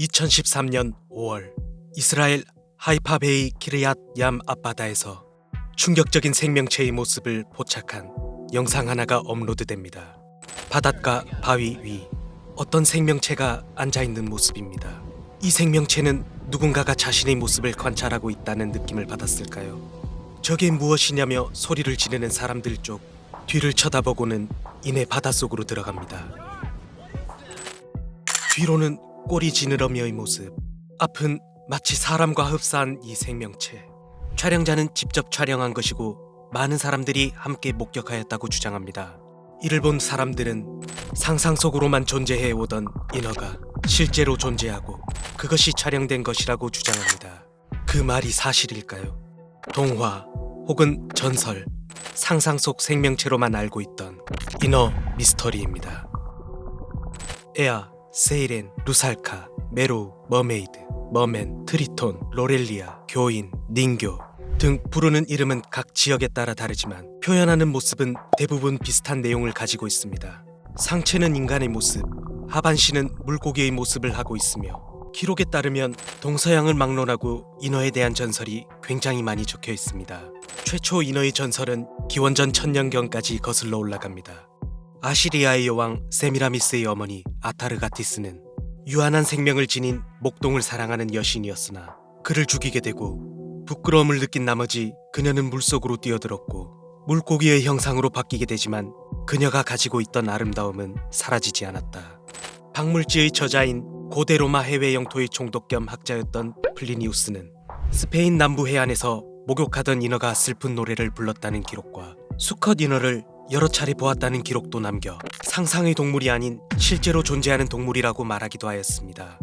2013년 5월 이스라엘 하이파베이 키르얏 얌 앞바다에서 충격적인 생명체의 모습을 포착한 영상 하나가 업로드됩니다. 바닷가 바위 위 어떤 생명체가 앉아있는 모습입니다. 이 생명체는 누군가가 자신의 모습을 관찰하고 있다는 느낌을 받았을까요? 저게 무엇이냐며 소리를 지르는 사람들 쪽 뒤를 쳐다보고는 이내 바닷속으로 들어갑니다. 뒤로는 꼬리 지느러미의 모습, 앞은 마치 사람과 흡사한 이 생명체. 촬영자는 직접 촬영한 것이고 많은 사람들이 함께 목격하였다고 주장합니다. 이를 본 사람들은 상상 속으로만 존재해 오던 인어가 실제로 존재하고 그것이 촬영된 것이라고 주장합니다. 그 말이 사실일까요? 동화 혹은 전설, 상상 속 생명체로만 알고 있던 인어 미스터리입니다. 에아, 세이렌, 루살카, 메로우, 머메이드, 머맨, 트리톤, 로렐리아, 교인, 닌교 등 부르는 이름은 각 지역에 따라 다르지만 표현하는 모습은 대부분 비슷한 내용을 가지고 있습니다. 상체는 인간의 모습, 하반신은 물고기의 모습을 하고 있으며 기록에 따르면 동서양을 막론하고 인어에 대한 전설이 굉장히 많이 적혀 있습니다. 최초 인어의 전설은 기원전 1000년경까지 거슬러 올라갑니다. 아시리아의 여왕 세미라미스의 어머니 아타르가티스는 유한한 생명을 지닌 목동을 사랑하는 여신이었으나 그를 죽이게 되고 부끄러움을 느낀 나머지 그녀는 물속으로 뛰어들었고 물고기의 형상으로 바뀌게 되지만 그녀가 가지고 있던 아름다움은 사라지지 않았다. 박물지의 저자인 고대 로마 해외 영토의 총독 겸 학자였던 플리니우스는 스페인 남부 해안에서 목욕하던 인어가 슬픈 노래를 불렀다는 기록과 수컷 인어를 여러 차례 보았다는 기록도 남겨 상상의 동물이 아닌 실제로 존재하는 동물이라고 말하기도 하였습니다.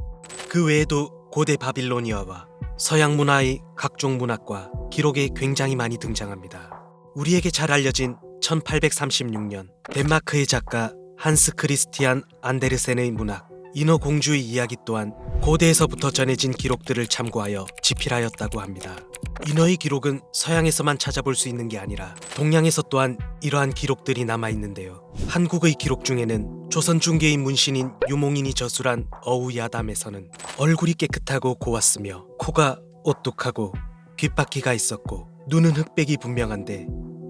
그 외에도 고대 바빌로니아와 서양 문화의 각종 문학과 기록에 굉장히 많이 등장합니다. 우리에게 잘 알려진 1836년 덴마크의 작가 한스 크리스티안 안데르센의 문학 인어 공주의 이야기 또한 고대에서부터 전해진 기록들을 참고하여 집필하였다고 합니다. 인어의 기록은 서양에서만 찾아볼 수 있는 게 아니라 동양에서 또한 이러한 기록들이 남아있는데요. 한국의 기록 중에는 조선 중계의 문신인 유몽인이 저술한 어우야담에서는 얼굴이 깨끗하고 고왔으며 코가 오뚝하고 귓바퀴가 있었고 눈은 흑백이 분명한데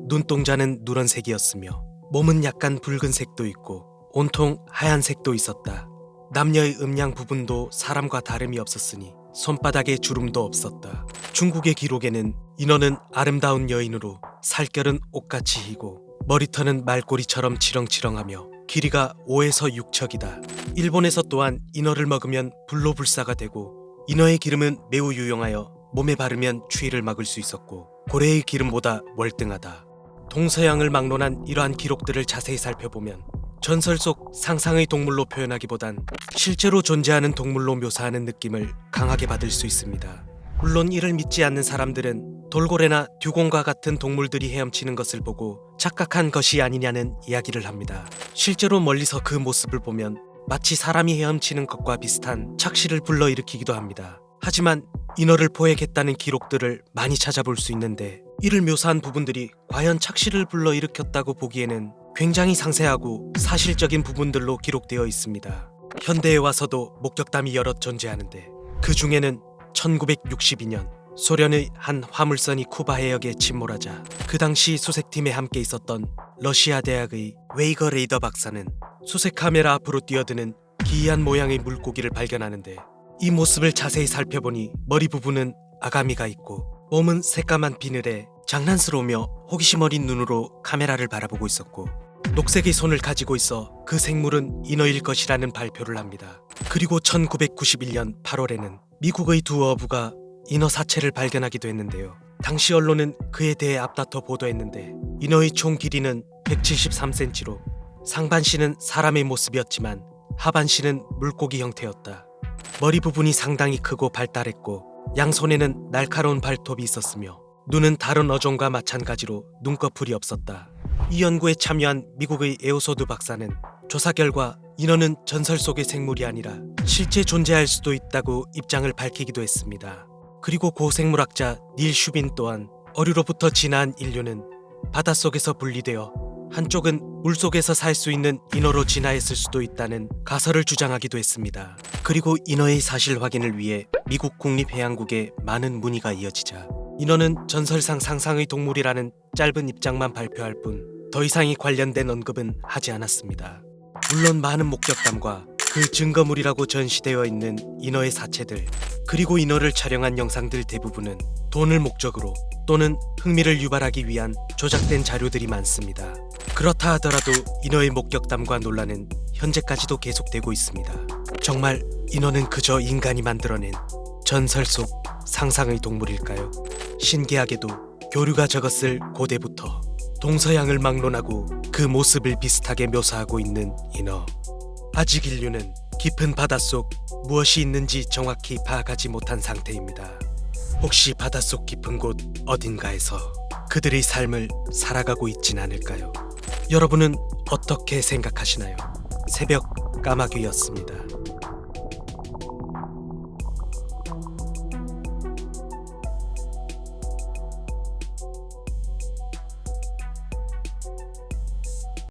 눈동자는 누런색이었으며 몸은 약간 붉은색도 있고 온통 하얀색도 있었다. 남녀의 음양 부분도 사람과 다름이 없었으니 손바닥에 주름도 없었다. 중국의 기록에는 인어는 아름다운 여인으로 살결은 옷같이 희고 머리털은 말꼬리처럼 치렁치렁하며 길이가 5에서 6척이다. 일본에서 또한 인어를 먹으면 불로불사가 되고 인어의 기름은 매우 유용하여 몸에 바르면 추위를 막을 수 있었고 고래의 기름보다 월등하다. 동서양을 막론한 이러한 기록들을 자세히 살펴보면 전설 속 상상의 동물로 표현하기보단 실제로 존재하는 동물로 묘사하는 느낌을 강하게 받을 수 있습니다. 물론 이를 믿지 않는 사람들은 돌고래나 듀곤과 같은 동물들이 헤엄치는 것을 보고 착각한 것이 아니냐는 이야기를 합니다. 실제로 멀리서 그 모습을 보면 마치 사람이 헤엄치는 것과 비슷한 착시를 불러일으키기도 합니다. 하지만 인어를 포획했다는 기록들을 많이 찾아볼 수 있는데 이를 묘사한 부분들이 과연 착시를 불러일으켰다고 보기에는 굉장히 상세하고 사실적인 부분들로 기록되어 있습니다. 현대에 와서도 목격담이 여럿 존재하는데 그 중에는 1962년 소련의 한 화물선이 쿠바 해역에 침몰하자 그 당시 수색팀에 함께 있었던 러시아 대학의 웨이거 레이더 박사는 수색 카메라 앞으로 뛰어드는 기이한 모양의 물고기를 발견하는데 이 모습을 자세히 살펴보니 머리 부분은 아가미가 있고 몸은 새까만 비늘에 장난스러우며 호기심 어린 눈으로 카메라를 바라보고 있었고 녹색의 손을 가지고 있어 그 생물은 인어일 것이라는 발표를 합니다. 그리고 1991년 8월에는 미국의 두 어부가 인어 사체를 발견하기도 했는데요. 당시 언론은 그에 대해 앞다퉈 보도했는데 인어의 총 길이는 173cm로 상반신은 사람의 모습이었지만 하반신은 물고기 형태였다. 머리 부분이 상당히 크고 발달했고 양손에는 날카로운 발톱이 있었으며 눈은 다른 어종과 마찬가지로 눈꺼풀이 없었다. 이 연구에 참여한 미국의 에오소드 박사는 조사 결과 인어는 전설 속의 생물이 아니라 실제 존재할 수도 있다고 입장을 밝히기도 했습니다. 그리고 고생물학자 닐 슈빈 또한 어류로부터 진화한 인류는 바닷속에서 분리되어 한쪽은 물속에서 살 수 있는 인어로 진화했을 수도 있다는 가설을 주장하기도 했습니다. 그리고 인어의 사실 확인을 위해 미국 국립해양국에 많은 문의가 이어지자 인어는 전설상 상상의 동물이라는 짧은 입장만 발표할 뿐 더 이상의 관련된 언급은 하지 않았습니다. 물론 많은 목격담과 그 증거물이라고 전시되어 있는 인어의 사체들, 그리고 인어를 촬영한 영상들 대부분은 돈을 목적으로 또는 흥미를 유발하기 위한 조작된 자료들이 많습니다. 그렇다 하더라도 인어의 목격담과 논란은 현재까지도 계속되고 있습니다. 정말 인어는 그저 인간이 만들어낸 전설 속 상상의 동물일까요? 신기하게도 교류가 적었을 고대부터 동서양을 막론하고 그 모습을 비슷하게 묘사하고 있는 인어. 아직 인류는 깊은 바닷속 무엇이 있는지 정확히 파악하지 못한 상태입니다. 혹시 바닷속 깊은 곳 어딘가에서 그들의 삶을 살아가고 있진 않을까요? 여러분은 어떻게 생각하시나요? 새벽 까마귀였습니다.